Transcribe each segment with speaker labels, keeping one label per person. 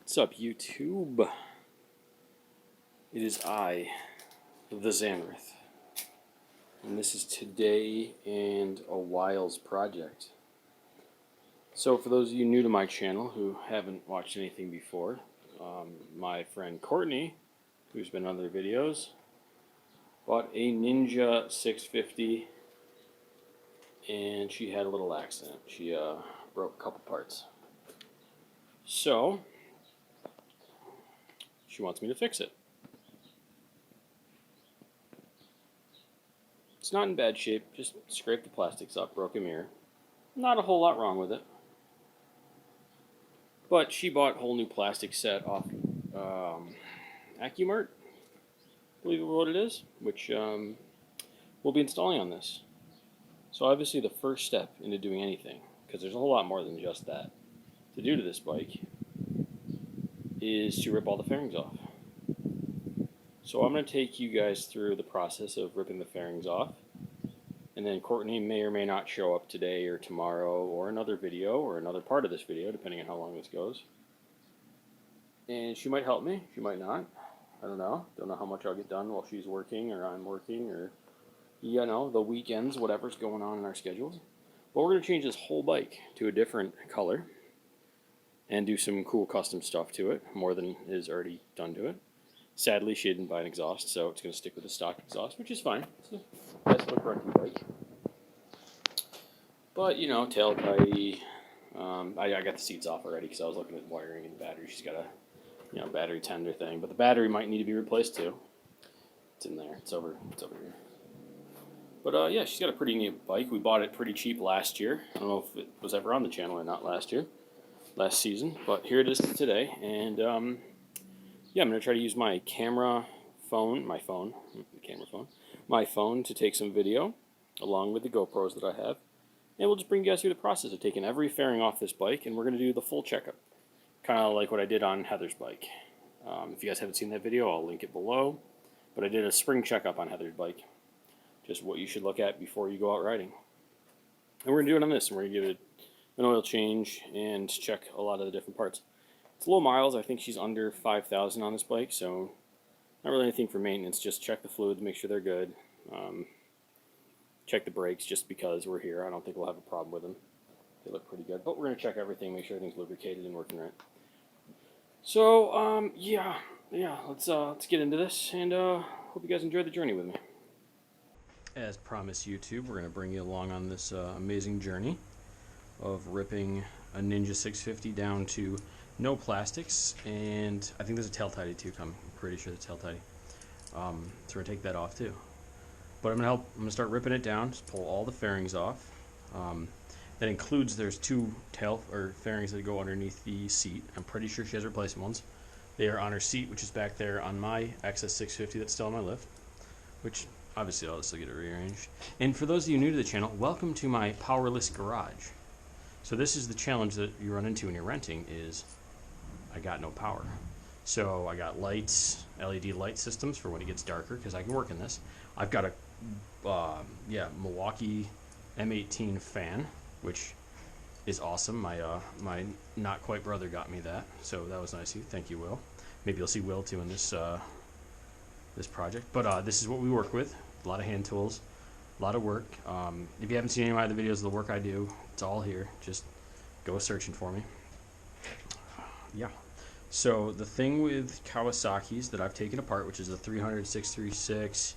Speaker 1: What's up, YouTube? It is I, the Zanrith, and this is today and a while's project. So for those of you new to my channel who haven't watched anything before, my friend Courtney, who's been on other videos, bought a Ninja 650 and she had a little accident. She broke a couple parts. So she wants me to fix it. It's not in bad shape, just scraped the plastics up, broke a mirror. Not a whole lot wrong with it. But she bought a whole new plastic set off AccuMart, I believe what it is, which we'll be installing on this. So obviously the first step into doing anything, because there's a whole lot more than just that, to do to this bike, is to rip all the fairings off. So I'm going to take you guys through the process of ripping the fairings off, and then Courtney may or may not show up today or tomorrow or another video or another part of this video, depending on how long this goes. And she might help me, she might not. I don't know how much I'll get done while she's working or I'm working or, you know, the weekends, whatever's going on in our schedules. But we're going to change this whole bike to a different color and do some cool custom stuff to it, more than is already done to it. Sadly, she didn't buy an exhaust, so it's going to stick with the stock exhaust, which is fine. It's a nice little quirky bike. But, you know, tail tidy. I got the seats off already because I was looking at wiring and the battery. She's got a battery tender thing, but the battery might need to be replaced too. It's in there. It's over here. But yeah, she's got a pretty neat bike. We bought it pretty cheap last year. I don't know if it was ever on the channel or not last season, but here it is today. And yeah, I'm going to try to use my my phone to take some video along with the GoPros that I have. And we'll just bring you guys through the process of taking every fairing off this bike, and we're going to do the full checkup. Kind of like what I did on Heather's bike. If you guys haven't seen that video, I'll link it below. But I did a spring checkup on Heather's bike. Just what you should look at before you go out riding. And we're going to do it on this, and we're going to give it an oil change and check a lot of the different parts. It's low miles. I think she's under 5,000 on this bike, so not really anything for maintenance. Just check the fluids, make sure they're good. Check the brakes just because we're here. I don't think we'll have a problem with them. They look pretty good. But we're going to check everything, make sure everything's lubricated and working right. So, yeah, let's get into this, and hope you guys enjoy the journey with me. As promised, YouTube, we're going to bring you along on this amazing journey of ripping a Ninja 650 down to no plastics, and I think there's a tail tidy too coming. I'm pretty sure the tail tidy. So we're going to take that off too. But I'm going to start ripping it down, just pull all the fairings off. That includes, there's two fairings that go underneath the seat. I'm pretty sure she has replacement ones. They are on her seat, which is back there on my XS650 that's still on my lift, which obviously I'll still get it rearranged. And for those of you new to the channel, welcome to my powerless garage. So this is the challenge that you run into when you're renting is I got no power. So I got lights, LED light systems for when it gets darker because I can work in this. I've got a Milwaukee M18 fan, which is awesome. My not quite brother got me that, so that was nice of you. Thank you, Will. Maybe you'll see Will too in this this project. But this is what we work with. A lot of hand tools, a lot of work. If you haven't seen any of my other videos of the work I do, it's all here. Just go searching for me. Yeah. So the thing with Kawasaki's that I've taken apart, which is the 300, 636,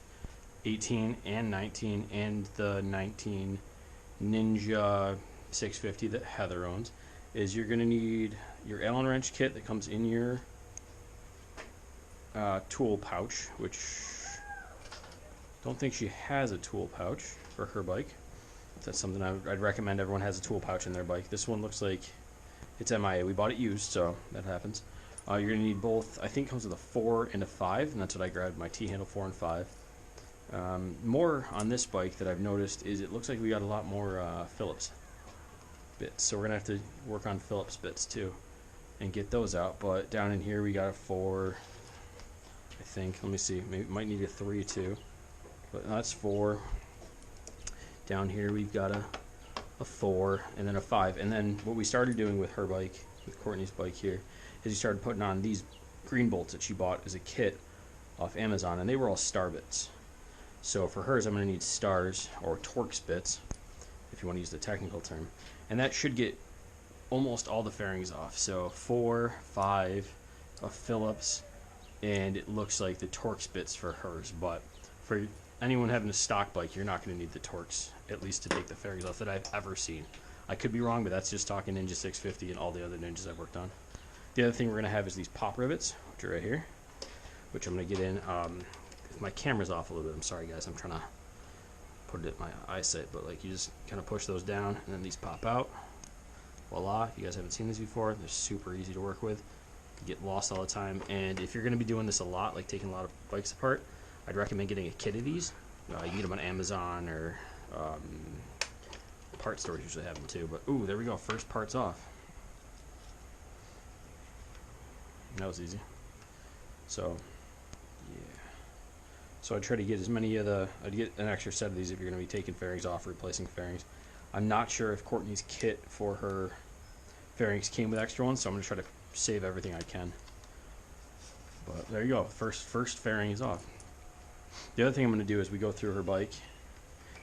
Speaker 1: 18, and 19, and the 19 Ninja 650 that Heather owns, is you're going to need your Allen wrench kit that comes in your tool pouch, which I don't think she has a tool pouch for her bike. That's something I'd recommend everyone has a tool pouch in their bike. This one looks like it's MIA. We bought it used, so that happens. You're going to need both. I think it comes with a 4 and a 5, and that's what I grabbed, my T-handle 4 and 5. More on this bike that I've noticed is it looks like we got a lot more Phillips bits, so we're going to have to work on Phillips bits too and get those out. But down in here we got a 4, I think. Let me see, maybe might need a 3 too, but that's 4. Down here we've got a 4 and then a 5. And then what we started doing with her bike, with Courtney's bike here, is he started putting on these green bolts that she bought as a kit off Amazon, and they were all star bits. So for hers, I'm going to need stars, or Torx bits, if you want to use the technical term. And that should get almost all the fairings off. So 4, 5 of Phillips, and it looks like the Torx bits for hers. But for anyone having a stock bike, you're not going to need the Torx, at least to take the fairings off, that I've ever seen. I could be wrong, but that's just talking Ninja 650 and all the other Ninjas I've worked on. The other thing we're going to have is these pop rivets, which are right here, which I'm going to get in. My camera's off a little bit. I'm sorry, guys. I'm trying to put it at my eyesight, but like you just kind of push those down, and then these pop out. Voila! If you guys haven't seen these before, they're super easy to work with. You get lost all the time, and if you're going to be doing this a lot, like taking a lot of bikes apart, I'd recommend getting a kit of these. You can get them on Amazon, or part stores usually have them too. But ooh, there we go. First part's off. That was easy. So yeah. So I try to get as many of the. I'd get an extra set of these if you're going to be taking fairings off, replacing fairings. I'm not sure if Courtney's kit for her fairings came with extra ones, so I'm going to try to save everything I can. But there you go. First fairing is off. The other thing I'm going to do as we go through her bike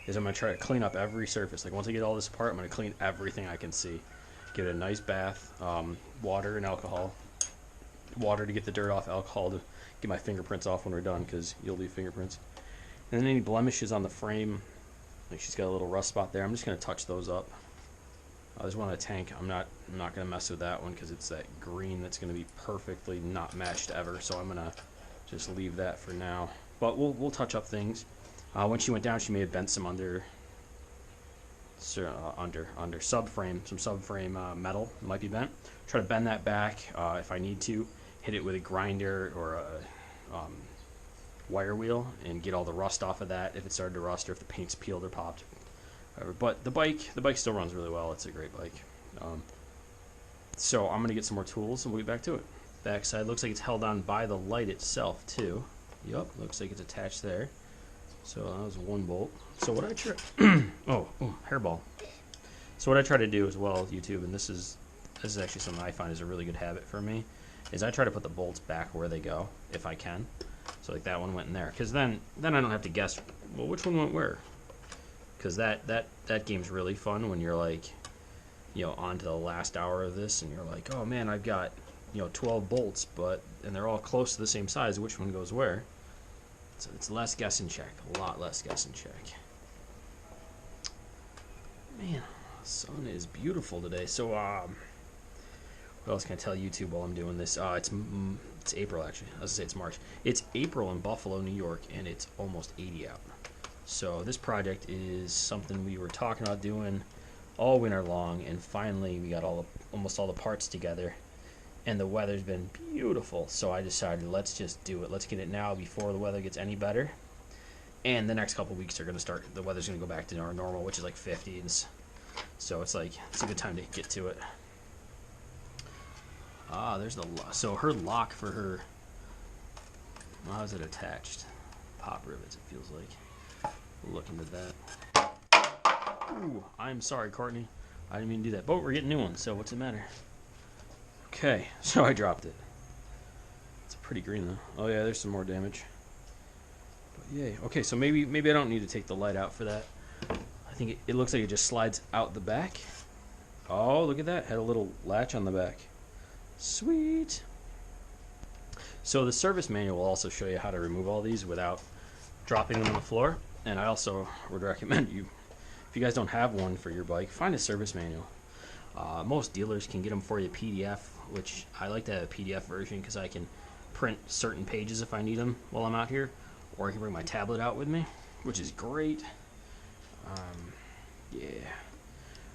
Speaker 1: is I'm going to try to clean up every surface. Like once I get all this apart, I'm going to clean everything I can see. Give it a nice bath, water and alcohol. Water to get the dirt off, alcohol to get my fingerprints off when we're done, because you'll leave fingerprints. And then any blemishes on the frame, like she's got a little rust spot there, I'm just going to touch those up. There's one on the tank. I'm not going to mess with that one because it's that green that's going to be perfectly not matched ever, so I'm going to just leave that for now. But we'll touch up things. When she went down, she may have bent some under subframe, some subframe metal might be bent. Try to bend that back if I need to. Hit it with a grinder or a wire wheel and get all the rust off of that if it started to rust or if the paint's peeled or popped. But the bike still runs really well. It's a great bike. So I'm gonna get some more tools and we'll get back to it. Backside looks like it's held on by the light itself too. Yep, looks like it's attached there. So that was one bolt. So what I try, hairball. So what I try to do as well, YouTube, and this is actually something I find is a really good habit for me, is I try to put the bolts back where they go if I can. So like that one went in there, because then I don't have to guess, well, which one went where. Because that game's really fun when you're like, on to the last hour of this, and you're like, oh man, I've got 12 bolts, and they're all close to the same size. Which one goes where? So it's less guess and check, a lot less guess and check. Man, the sun is beautiful today. So what else can I tell YouTube while I'm doing this? It's April actually. I was gonna say it's March. It's April in Buffalo, New York, and it's almost 80 out. So this project is something we were talking about doing all winter long, and finally we got almost all the parts together, and the weather's been beautiful. So I decided, let's just do it. Let's get it now before the weather gets any better. And the next couple weeks are going to start. The weather's going to go back to our normal, which is like 50s. So it's a good time to get to it. There's the lock. So her lock for her. How is it attached? Pop rivets. It feels like. We'll look into that. Ooh, I'm sorry, Courtney. I didn't mean to do that. But we're getting new ones. So what's the matter? Okay, so I dropped it. It's pretty green though. Oh yeah, there's some more damage. But yay. Okay, so maybe I don't need to take the light out for that. I think it looks like it just slides out the back. Oh, look at that. Had a little latch on the back. Sweet. So the service manual will also show you how to remove all these without dropping them on the floor. And I also would recommend you, if you guys don't have one for your bike, find a service manual. Most dealers can get them for you PDF, which I like to have a PDF version because I can print certain pages if I need them while I'm out here, or I can bring my tablet out with me, which is great. Yeah.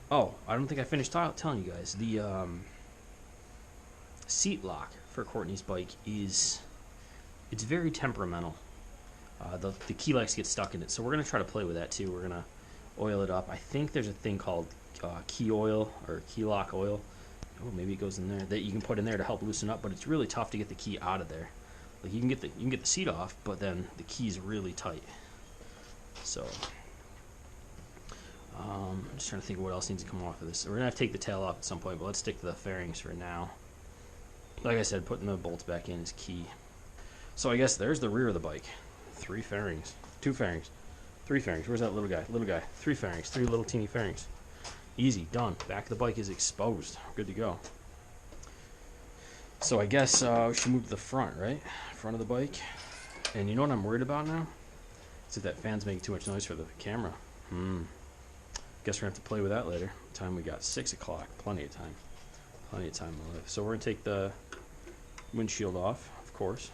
Speaker 1: Oh, I don't think I finished telling you guys. The seat lock for Courtney's bike it's very temperamental. The key lights get stuck in it, so we're going to try to play with that too. We're going to oil it up. I think there's a thing called key oil or key lock oil. Oh, maybe it goes in there that you can put in there to help loosen up, but it's really tough to get the key out of there. Like you can get the seat off, but then the key's really tight. So I'm just trying to think of what else needs to come off of this. We're gonna have to take the tail off at some point, but let's stick to the fairings for now. like I said, putting the bolts back in is key. So I guess there's the rear of the bike. 3 fairings. 2 fairings. 3 fairings. Where's that little guy? Little guy. 3 fairings. 3 little teeny fairings. Easy. Done. Back of the bike is exposed. Good to go. So I guess we should move to the front, right? Front of the bike. And you know what I'm worried about now? Is that fan's making too much noise for the camera. Guess we're going to have to play with that later. Time we got 6 o'clock. Plenty of time. Plenty of time to live. So we're going to take the windshield off, of course.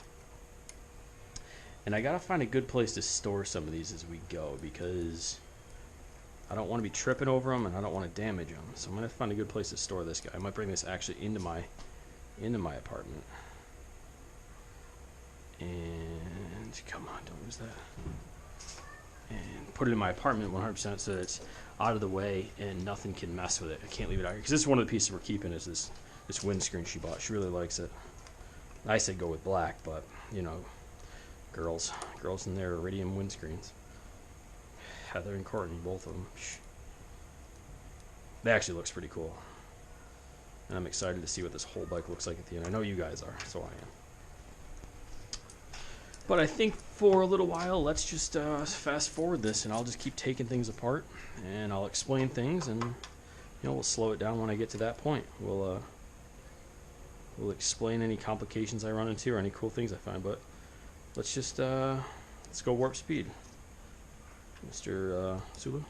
Speaker 1: And I got to find a good place to store some of these as we go, because I don't want to be tripping over them and I don't want to damage them. So I'm going to find a good place to store this guy. I might bring this actually into my apartment. And come on, don't lose that. And put it in my apartment 100% so that it's out of the way and nothing can mess with it. I can't leave it out here because this is one of the pieces we're keeping. Is this windscreen she bought. She really likes it. I said go with black, but you know, girls in their iridium windscreens. Heather and Courtney, both of them. That actually looks pretty cool. And I'm excited to see what this whole bike looks like at the end. I know you guys are, so I am. But I think for a little while, let's just fast forward this, and I'll just keep taking things apart, and I'll explain things, and we'll slow it down when I get to that point. We'll explain any complications I run into or any cool things I find. But let's just let's go warp speed, Mr. Sulu.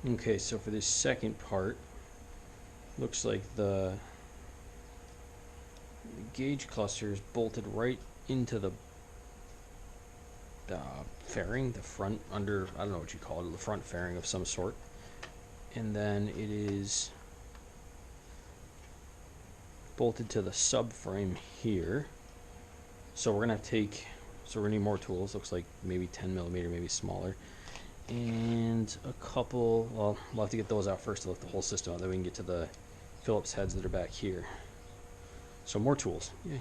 Speaker 1: Okay, so for this second part, looks like the gauge cluster is bolted right into the fairing, the front under, I don't know what you call it, the front fairing of some sort. And then it is bolted to the subframe here. So we're gonna so we're gonna need more tools. Looks like maybe 10 millimeter, maybe smaller. And a couple, well, we'll have to get those out first to look the whole system out, then we can get to the Phillips heads that are back here. So more tools. Yay.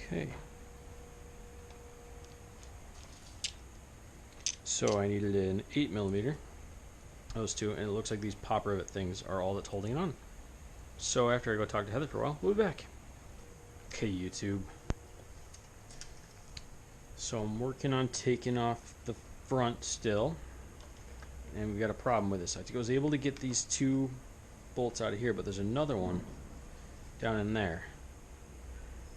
Speaker 1: Okay. So I needed an 8 millimeter, those two, and it looks like these pop rivet things are all that's holding it on. So after I go talk to Heather for a while, we'll be back. Okay, YouTube. So I'm working on taking off the front still, and we got a problem with this. I was able to get these two bolts out of here, but there's another one down in there.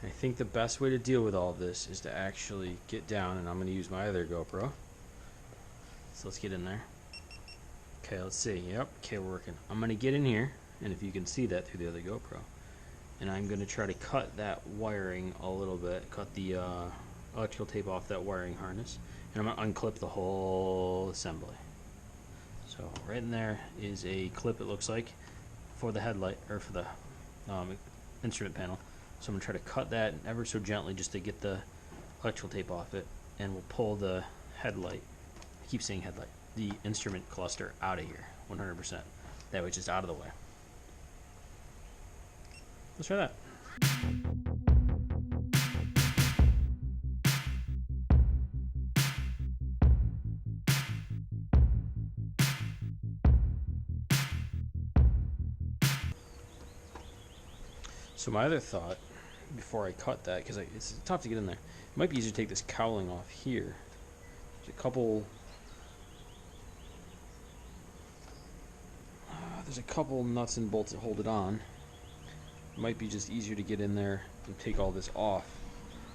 Speaker 1: And I think the best way to deal with all of this is to actually get down, and I'm going to use my other GoPro. So let's get in there. Okay, let's see. Yep, okay, we're working. I'm going to get in here, and if you can see that through the other GoPro, and I'm going to try to cut that wiring a little bit, cut the electrical tape off that wiring harness, and I'm going to unclip the whole assembly. So right in there is a clip, it looks like, for the headlight, or for the instrument panel. So I'm going to try to cut that ever so gently just to get the electrical tape off it, and we'll pull the headlight, I keep saying headlight, the instrument cluster out of here, 100%. That way it's just out of the way. Let's try that. So my other thought, before I cut that, because it's tough to get in there, it might be easier to take this cowling off here. There's a couple nuts and bolts that hold it on. It might be just easier to get in there and take all this off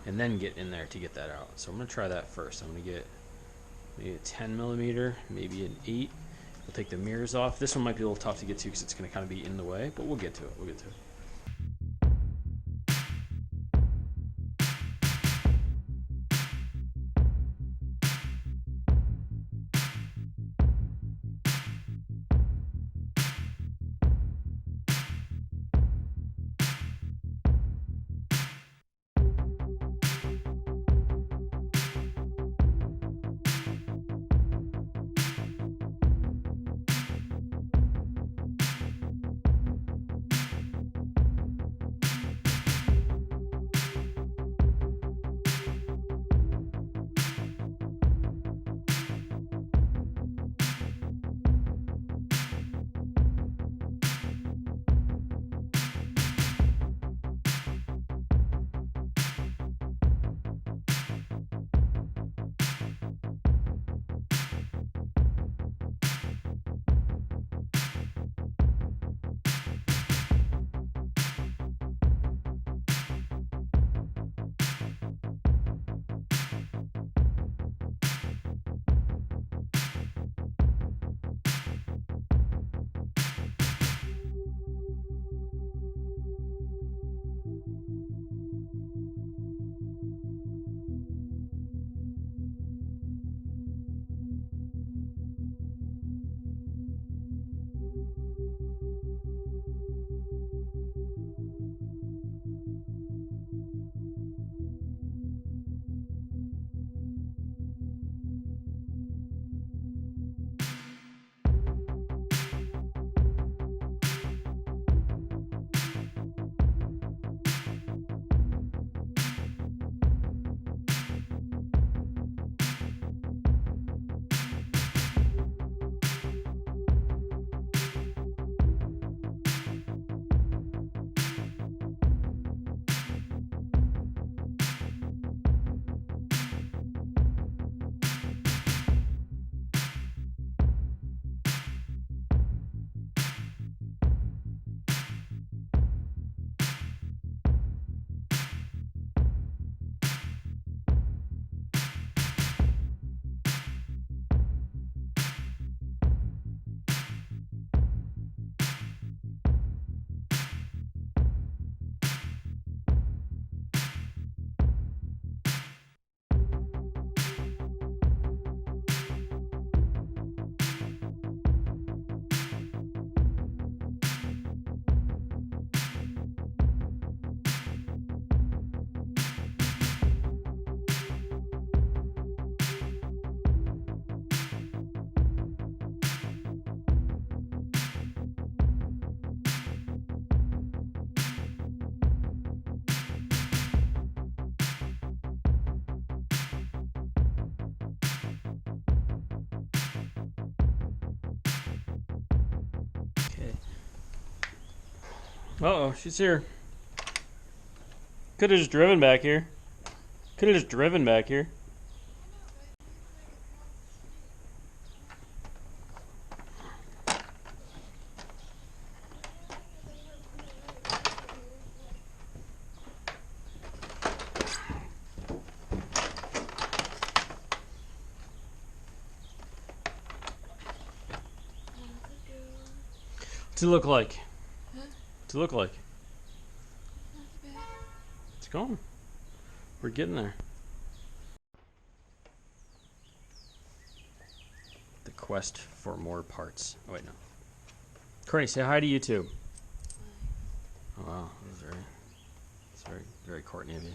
Speaker 1: and then get in there to get that out. So I'm going to try that first. I'm going to get maybe a 10 millimeter, maybe an 8. We'll take the mirrors off. This one might be a little tough to get to because it's going to kind of be in the way, but we'll get to it. We'll get to it. Uh-oh, she's here. Could have just driven back here. Could have just driven back here. What's it look like?
Speaker 2: Huh?
Speaker 1: What's it look like?
Speaker 2: Not bad.
Speaker 1: It's going. We're getting there. The quest for more parts. Oh wait, no. Courtney, say hi to YouTube. Oh wow, that's very Courtney of you.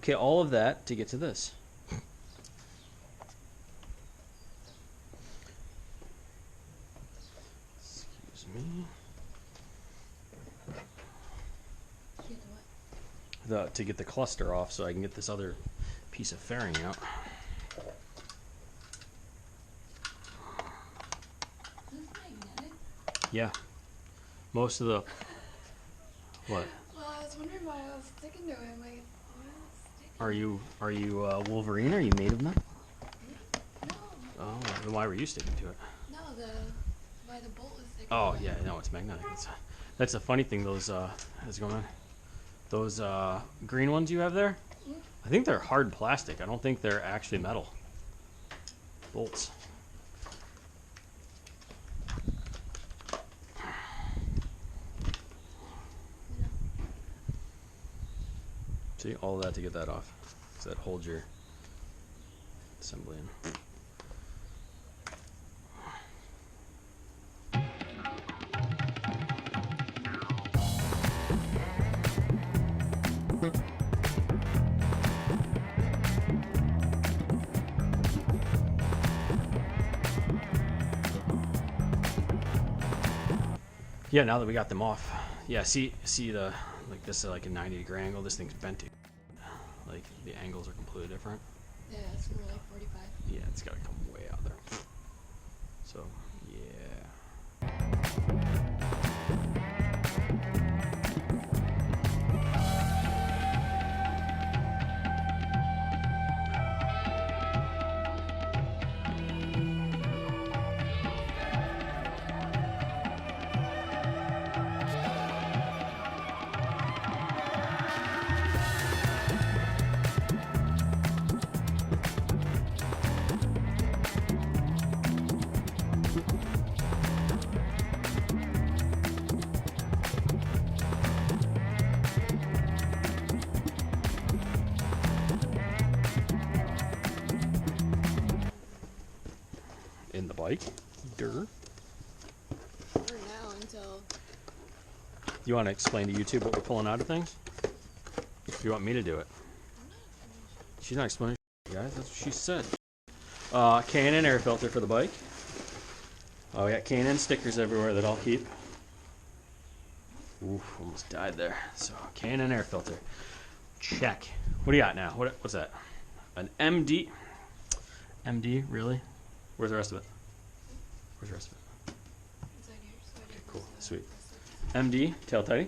Speaker 1: Okay, all of that to get to this. Excuse me. To get the cluster off so I can get this other piece of fairing out.
Speaker 2: Is this magnetic?
Speaker 1: Yeah. Most of the... What?
Speaker 2: Well, I was wondering why I was sticking to it. I'm like, why
Speaker 1: Are you Wolverine? Are you made of metal?
Speaker 2: No.
Speaker 1: Oh, then why were you sticking to it?
Speaker 2: No, why the bolt was sticking
Speaker 1: Oh,
Speaker 2: to it.
Speaker 1: yeah, no, it's magnetic. That's a funny thing, those, what's going on? Those green ones you have there? I think they're hard plastic. I don't think they're actually metal. Bolts. See, all of that to get that off. So that holds your assembly in. Yeah, now that we got them off. Yeah, see the, like this is like a 90-degree angle. This thing's bent. Like the angles are completely different.
Speaker 2: Yeah, it's more like 45.
Speaker 1: Yeah, it's got to come way out there. So, yeah. In the bike. Durr.
Speaker 2: For now, until...
Speaker 1: You want to explain to YouTube what we're pulling out of things? You want me to do it? She's not explaining, guys. That's what she said. K&N air filter for the bike. Oh, we got K&N stickers everywhere that I'll keep. Oof, almost died there. So, K&N air filter. Check. What do you got now? What's that? An MD. MD, really? Where's the rest of it? Where's the rest of it?
Speaker 2: Inside here, so I
Speaker 1: Okay,
Speaker 2: didn't
Speaker 1: cool.
Speaker 2: lose the
Speaker 1: Sweet.
Speaker 2: plastic.
Speaker 1: MD, tail tighty.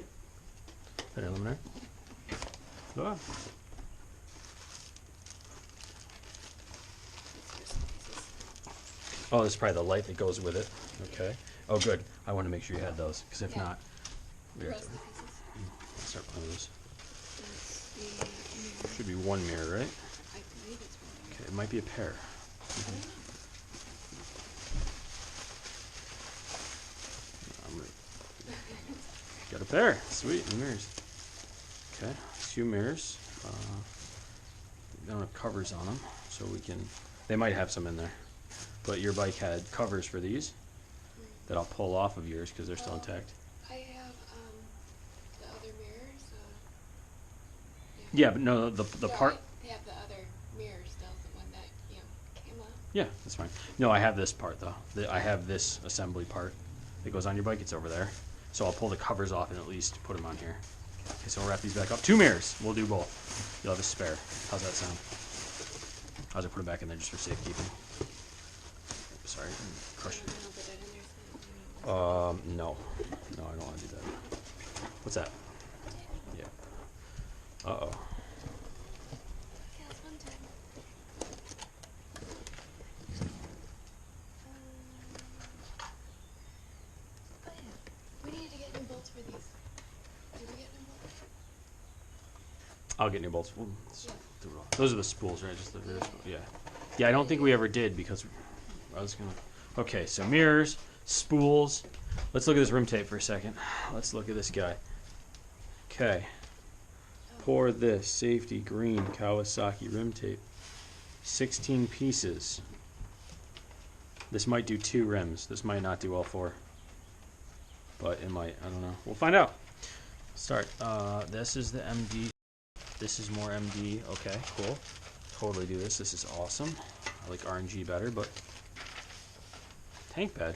Speaker 1: Put it in there. Ah. Oh, this is probably the light that goes with it. Okay. Oh, good. I want to make sure you had those, because if
Speaker 2: Yeah.
Speaker 1: not, we
Speaker 2: The
Speaker 1: have
Speaker 2: rest
Speaker 1: to
Speaker 2: of the pieces.
Speaker 1: start playing those.
Speaker 2: That's the mirror.
Speaker 1: Should be one mirror, right?
Speaker 2: I believe it's one.
Speaker 1: Okay, it might be a pair.
Speaker 2: I don't know.
Speaker 1: I'm ready. Got a pair. Sweet, new mirrors. Okay, 2 mirrors. They don't have covers on them, so we can. They might have some in there, but your bike had covers for these that I'll pull off of yours because they're still intact.
Speaker 2: I have the other mirrors.
Speaker 1: Yeah, but no, the
Speaker 2: Yeah,
Speaker 1: part.
Speaker 2: I have the other mirror still, the one that came up.
Speaker 1: Yeah, that's fine. No, I have this part though. I have this assembly part that goes on your bike. It's over there. So I'll pull the covers off and at least put them on here. Okay, so we'll wrap these back up. 2 mirrors. We'll do both. You'll have a spare. How's that sound? I'll just put them back in there just for safekeeping. Sorry, crush it. No. No, I don't want to do that. What's that? Yeah. Uh-oh.
Speaker 2: Yeah, it's one time. Oh yeah, we need to get new bolts for these. Did we get new bolts?
Speaker 1: I'll get new bolts. We'll
Speaker 2: Yeah.
Speaker 1: do it all. Those are the spools, right? Just the rear spool. Yeah. Yeah, I don't think we ever did because I was gonna. Okay, so mirrors, spools. Let's look at this rim tape for a second. Let's look at this guy. Okay. Pour this safety green Kawasaki rim tape. 16 pieces. This might do 2 rims. This might not do all 4. But it might. I don't know. We'll find out. Start. This is the MD This is more MD. Okay, cool. Totally do this. This is awesome. I like RNG better, but tank bed.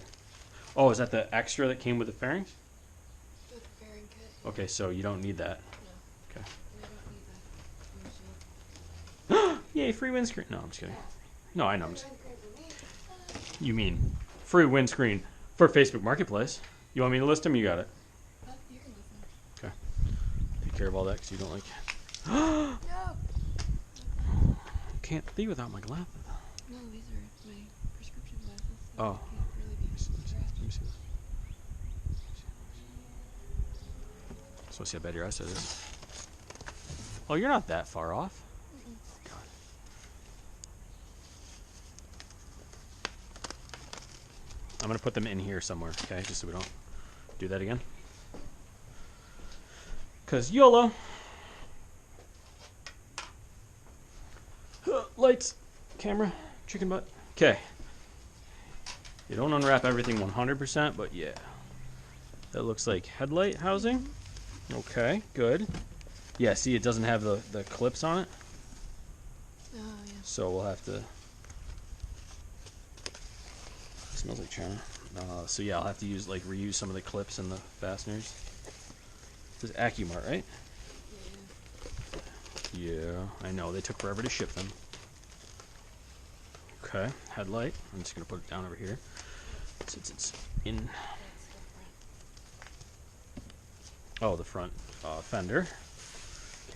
Speaker 1: Oh, is that the extra that came with the fairings?
Speaker 2: With the fairing kit.
Speaker 1: Okay, so you don't need that.
Speaker 2: No.
Speaker 1: Okay.
Speaker 2: We don't need that.
Speaker 1: Yay, free windscreen. No, I'm just kidding. No, I know.
Speaker 2: Windscreen for me.
Speaker 1: You mean free windscreen for Facebook Marketplace? You want me to list them? You got it.
Speaker 2: You can listen.
Speaker 1: Okay. Take care of all that because you don't like.
Speaker 2: No.
Speaker 1: Can't be without my glasses.
Speaker 2: No, these are my prescription glasses. So
Speaker 1: Oh.
Speaker 2: I can't really be
Speaker 1: Let me see that. So see how bad your eyesight is. Oh, you're not that far off. God. I'm gonna put them in here somewhere, okay? Just so we don't do that again. Cause YOLO. Lights, camera, chicken butt. Okay. You don't unwrap everything 100%, but yeah. That looks like headlight housing. Okay, good. Yeah, see, it doesn't have the clips on it.
Speaker 2: Oh, yeah.
Speaker 1: So we'll have to. It smells like China. So yeah, I'll have to reuse some of the clips and the fasteners. This is AccuMart, right? Yeah, I know. They took forever to ship them. Okay, headlight. I'm just gonna put it down over here since it's in.
Speaker 2: That's the front.
Speaker 1: Oh, the front fender,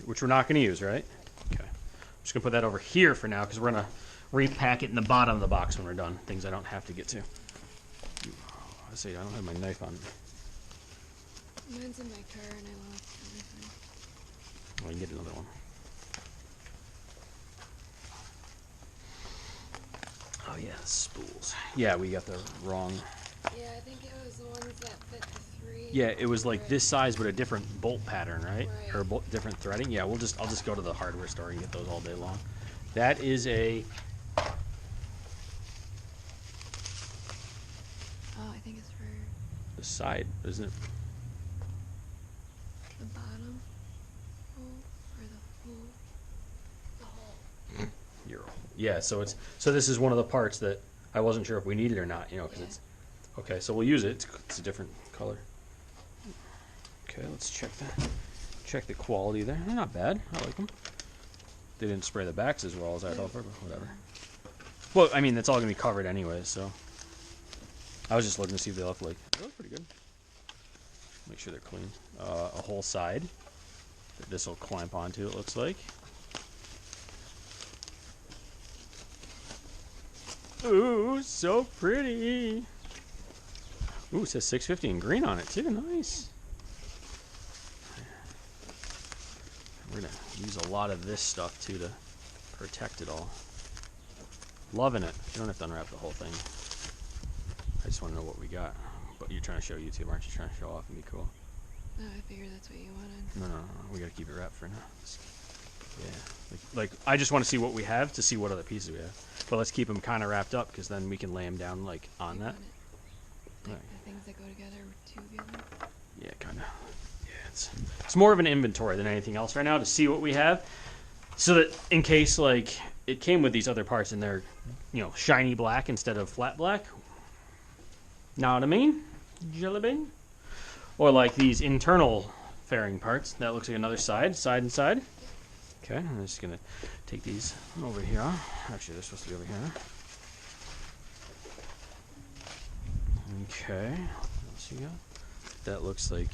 Speaker 1: which we're not gonna use, right? Okay. I'm just gonna put that over here for now because we're gonna repack it in the bottom of the box when we're done. Things I don't have to get to. I say I don't have my knife on me.
Speaker 2: Mine's in my car and I lost everything.
Speaker 1: Oh, I can get another one. Oh yeah, spools. Yeah, we got the wrong.
Speaker 2: Yeah, I think it was the ones that fit the 3.
Speaker 1: Yeah, it was like this size but a different bolt pattern, right?
Speaker 2: Right.
Speaker 1: Or different threading. Yeah, I'll just go to the hardware store and get those all day long. That is a.
Speaker 2: Oh, I think it's for
Speaker 1: The side, isn't it?
Speaker 2: the bottom hole or the hole. The hole.
Speaker 1: Yeah, so this is one of the parts that I wasn't sure if we needed or not, because
Speaker 2: Yeah.
Speaker 1: it's okay. So we'll use it. It's a different color. Okay, let's check the quality there. They're not bad. I like them. They didn't spray the backs as well as I thought, but whatever. Well, I mean, it's all gonna be covered anyway, so I was just looking to see if they look pretty good. Make sure they're clean. A whole side that this will clamp onto. It looks like. Ooh, so pretty. Ooh, it says 650 in green on it too. Nice. We're gonna use a lot of this stuff too to protect it all. Loving it. You don't have to unwrap the whole thing. I just want to know what we got. But you're trying to show YouTube, aren't you? Trying to show off and be cool.
Speaker 2: No, I figured that's what you wanted.
Speaker 1: No. We gotta keep it wrapped for now. Yeah. Like I just want to see what we have to see what other pieces we have. But let's keep them kind of wrapped up because then we can lay them down like on
Speaker 2: You
Speaker 1: that.
Speaker 2: want it. Like
Speaker 1: Right.
Speaker 2: the things that go together together.
Speaker 1: Yeah, kind of. Yeah, it's more of an inventory than anything else right now to see what we have, so that in case like it came with these other parts and they're, shiny black instead of flat black. Know what I mean? Jelly bean. Or like these internal fairing parts. That looks like another side and side. Okay, I'm just gonna take these over here. Actually, they're supposed to be over here. Okay, what else you got? That looks like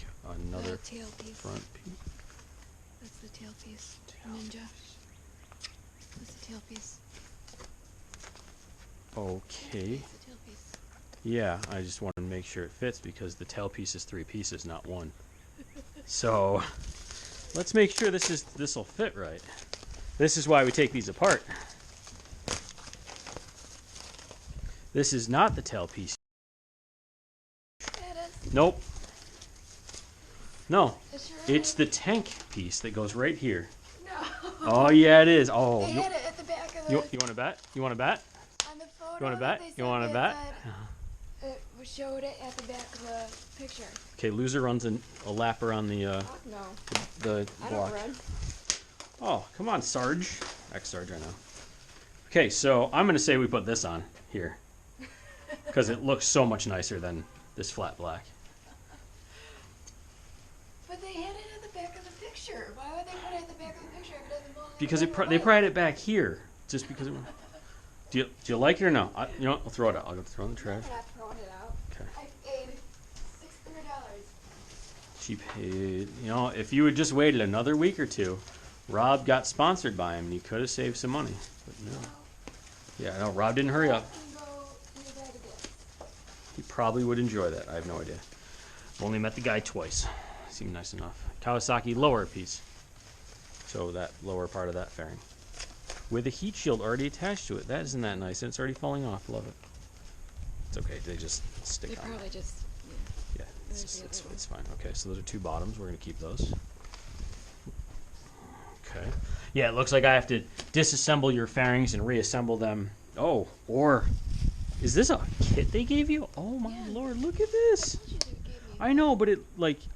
Speaker 1: another
Speaker 2: tail piece.
Speaker 1: front piece.
Speaker 2: That's the tail piece. Ninja. That's the tail piece.
Speaker 1: Okay.
Speaker 2: That's the tail piece.
Speaker 1: Yeah, I just want to make sure it fits because the tail piece is 3 pieces, not 1. So let's make sure this will fit right. This is why we take these apart. This is not the tail piece.
Speaker 2: It is.
Speaker 1: Nope. No,
Speaker 2: It sure
Speaker 1: it's
Speaker 2: is.
Speaker 1: the tank piece that goes right here.
Speaker 2: No.
Speaker 1: Oh yeah, it is. Oh,
Speaker 2: They had it at the back of the.
Speaker 1: you want to bet? You want to bet?
Speaker 2: On the photo.
Speaker 1: You want to bet?
Speaker 2: that they
Speaker 1: You
Speaker 2: sent
Speaker 1: want
Speaker 2: me,
Speaker 1: to
Speaker 2: it
Speaker 1: bet?
Speaker 2: said- It showed it at the back of the picture.
Speaker 1: Okay, loser runs a lap around the
Speaker 2: Fuck no.
Speaker 1: the
Speaker 2: I
Speaker 1: block.
Speaker 2: don't run.
Speaker 3: Oh, come on, Sarge. Ex-Sarge, I know. Okay, so I'm going to say we put this on here. Because it looks so much nicer than this flat black.
Speaker 2: But they had it at the back of the picture. Why would they put it at the back of the picture if it doesn't belong?
Speaker 3: Because they probably had it back here. Just because it... Do you like it or no? You know what? I'll throw it out. I'll go throw it in the trash.
Speaker 2: I'm not throwing it out.
Speaker 3: Okay.
Speaker 2: I paid $600.
Speaker 3: She paid... You know, if you had just waited another week or two, Rob got sponsored by him and he could have saved some money. But no. Yeah, no, Rob didn't hurry up. He probably would enjoy that. I have no idea. I've only met the guy twice. Seemed nice enough. Kawasaki lower piece. So that lower part of that fairing. With a heat shield already attached to it. That isn't that nice. And it's already falling off. Love it. It's okay. They just stick
Speaker 2: They
Speaker 3: on.
Speaker 2: probably just...
Speaker 3: Yeah, it's fine. Okay, so those are two bottoms. We're going to keep those. Okay. Yeah, it looks like I have to disassemble your fairings and reassemble them. Oh, or... Is this a kit they gave you? Oh my lord, look at this. I know, but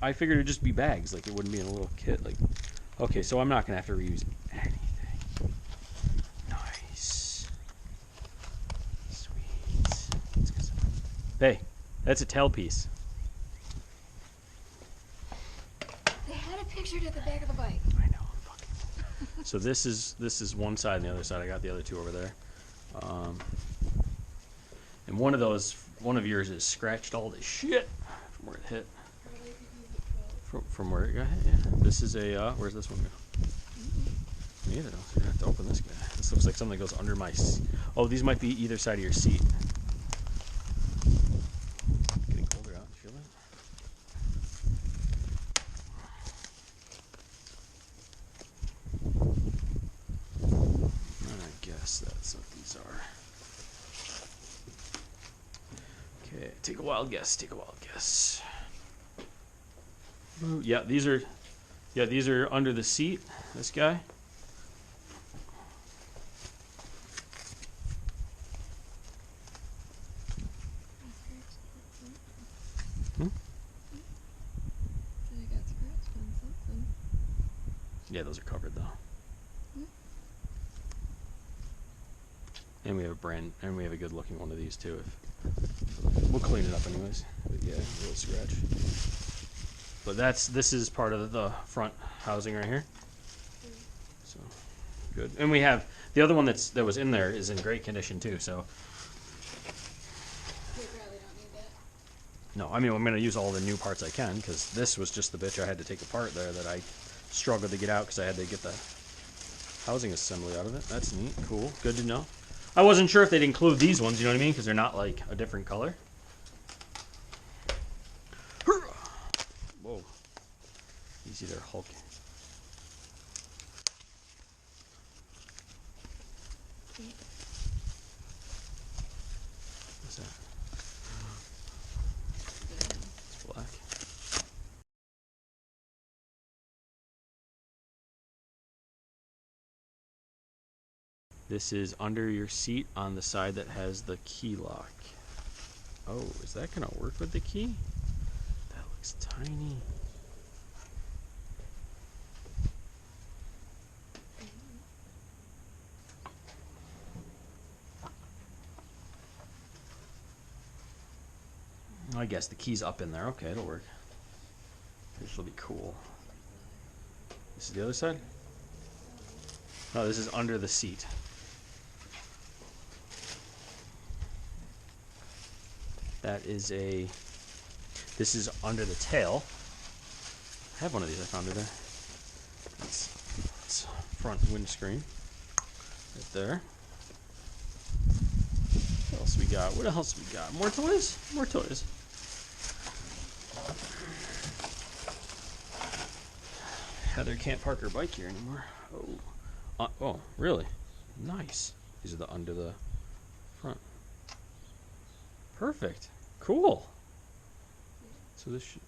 Speaker 3: I figured it'd just be bags. Like, it wouldn't be in a little kit. Like, okay, so I'm not going to have to reuse anything. Nice. Sweet. Hey, that's a tailpiece.
Speaker 2: They had it pictured at the back of the bike.
Speaker 3: I know. Fucking. So this is one side, and the other side I got the other two over there. And one of yours is scratched all the shit from where it hit. From where it got hit, yeah. This is a, where's this one go? Neither. So you're going to have to open this guy. This looks like something that goes under my seat. Oh, these might be either side of your seat. Getting colder out. You feel that? I guess that's what these are. Okay, take a wild guess. Yeah, these are under the seat. This guy. Yeah, those are covered though. And we have a good looking one of these too. We'll clean it up anyways. But yeah, a little scratch. But this is part of the front housing right here. So good. And we have the other one that was in there is in great condition too. So
Speaker 2: We probably don't need that.
Speaker 3: no, I mean I'm going to use all the new parts I can because this was just the bitch I had to take apart there that I struggled to get out because I had to get the housing assembly out of it. That's neat. Cool. Good to know. I wasn't sure if they'd include these ones, you know what I mean? Because they're not like a different color. Whoa. Easy there, Hulk. What's that? It's black. This is under your seat on the side that has the key lock. Oh, is that going to work with the key? That looks tiny. I guess the key's up in there. Okay, it'll work. This will be cool. This is the other side? No, this is under the seat. This is under the tail. I have one of these I found today. It's front windscreen. Right there. What else we got? What else we got? More toys? More toys. Heather can't park her bike here anymore. Oh, really? Nice. These are the under the front. Perfect. Cool. So this should...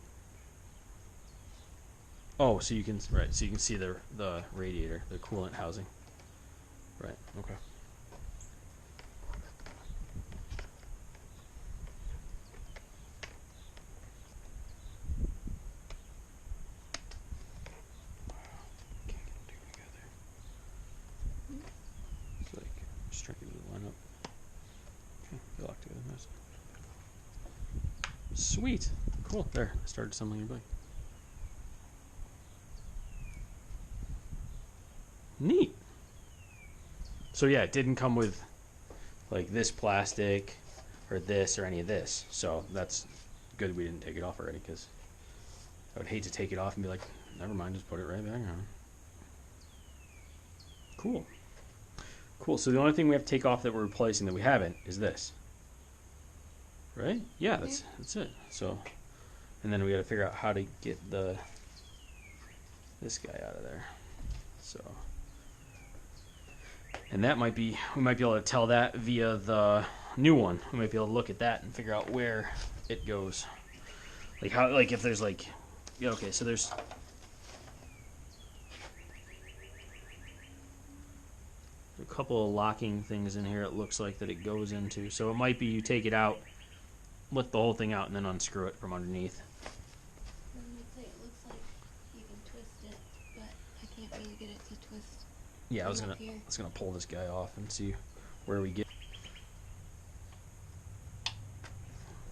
Speaker 3: Oh, so you can see the radiator, the coolant housing. Right. Okay. Can't get them together. Okay, nice. Sweet. Cool. There. I started assembling your bike. Neat. So yeah, it didn't come with like this plastic or this or any of this. So that's good we didn't take it off already, because I would hate to take it off and be like, never mind, just put it right back on. Cool. Cool. So the only thing we have to take off that we're replacing that we haven't is this. Right? Yeah, that's it. So, and then we got to figure out how to get this guy out of there. So, and that might be, we might be able to tell that via the new one. We might be able to look at that and figure out where it goes. Like how, like if there's like, yeah, okay, so there's a couple of locking things in here it looks like that it goes into. So it might be you take it out, lift the whole thing out, and then unscrew it from underneath.
Speaker 2: It looks like you can twist it, but I can't really get it to twist.
Speaker 3: Yeah, I was
Speaker 2: From
Speaker 3: gonna
Speaker 2: up here.
Speaker 3: pull this guy off and see where we get.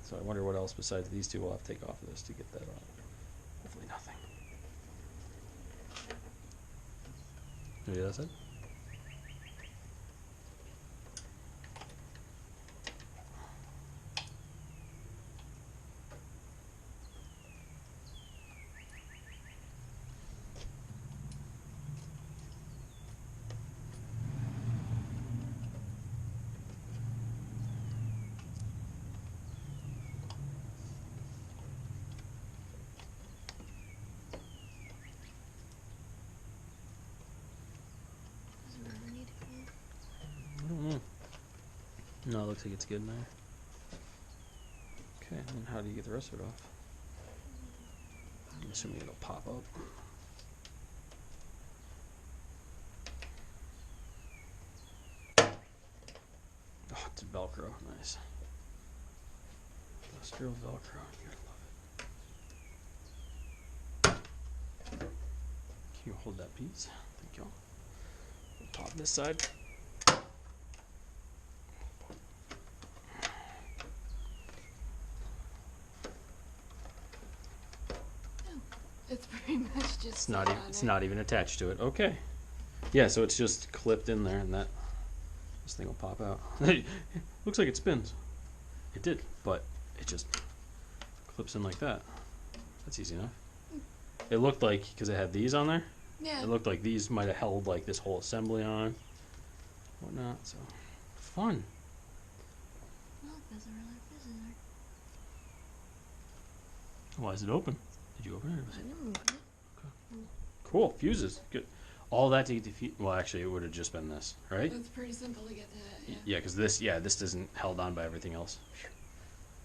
Speaker 3: So I wonder what else besides these two we'll have to take off of this to get that off. Hopefully nothing. Maybe that's it.
Speaker 2: Does the rubber need to come off?
Speaker 3: I don't know. No, it looks like it's good now. Okay, and how do you get the rest of it off? I'm assuming it'll pop up. Oh, it's Velcro. Nice. Industrial Velcro. You gotta love it. Can you hold that piece? Thank you. We'll pop this side.
Speaker 2: It's pretty much just.
Speaker 3: It's not even attached to it. Okay. Yeah, so it's just clipped in there, and this thing will pop out. Looks like it spins. It did, but it just clips in like that. That's easy enough. It looked like, because it had these on there,
Speaker 2: Yeah.
Speaker 3: it looked like these might have held like this whole assembly on, whatnot. So fun.
Speaker 2: Well, it doesn't really fit in there.
Speaker 3: Why is it open? Did you open it? Or was
Speaker 2: I
Speaker 3: it?
Speaker 2: didn't move it.
Speaker 3: Cool. Fuses. Good. All that to get the fuse. Well, actually, it would have just been this, right?
Speaker 2: It's pretty simple to get to that. Yeah.
Speaker 3: Yeah, because this isn't held on by everything else.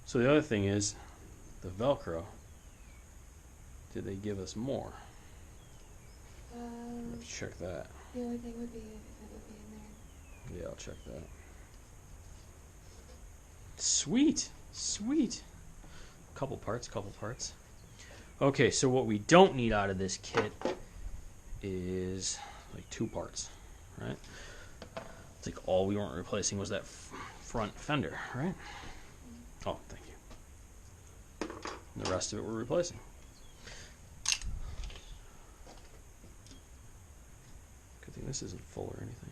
Speaker 3: So the other thing is the Velcro. Did they give us more? Let's check that.
Speaker 2: The only thing would be if it would be in there.
Speaker 3: Yeah, I'll check that. Sweet, sweet. Couple parts. Okay, so what we don't need out of this kit is like 2 parts, right? It's like all we weren't replacing was that front fender, right? Oh, thank you. And the rest of it we're replacing. Good thing this isn't full or anything.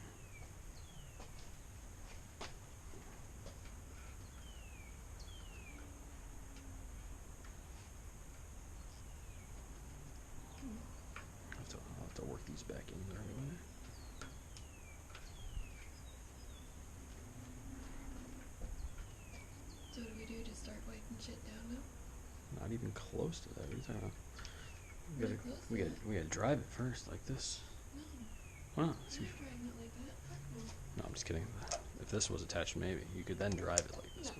Speaker 3: I'll have to work these back in the right way.
Speaker 2: So what do we do? Just start wiping shit down now?
Speaker 3: Not even close to that. What are you talking about?
Speaker 2: Really close to that?
Speaker 3: We gotta drive it first, like this.
Speaker 2: No.
Speaker 3: Wow.
Speaker 2: I'm not driving it like that. Fuck no.
Speaker 3: No, I'm just kidding. If this was attached, maybe you could then drive it like this.
Speaker 2: No.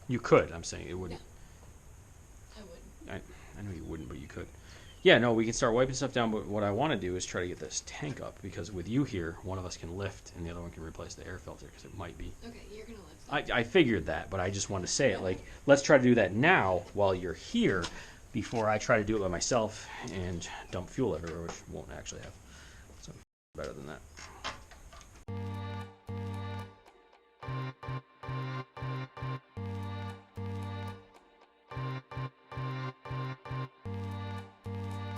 Speaker 3: You could. I'm saying it wouldn't.
Speaker 2: I wouldn't.
Speaker 3: I know you wouldn't, but you could. Yeah, no, we can start wiping stuff down. But what I want to do is try to get this tank up, because with you here, one of us can lift and the other one can replace the air filter, because it might be.
Speaker 2: Okay, you're gonna lift.
Speaker 3: I figured that, but I just wanted to say it. Like, let's try to do that now while you're here, before I try to do it by myself and dump fuel everywhere, which won't actually have. So better than that.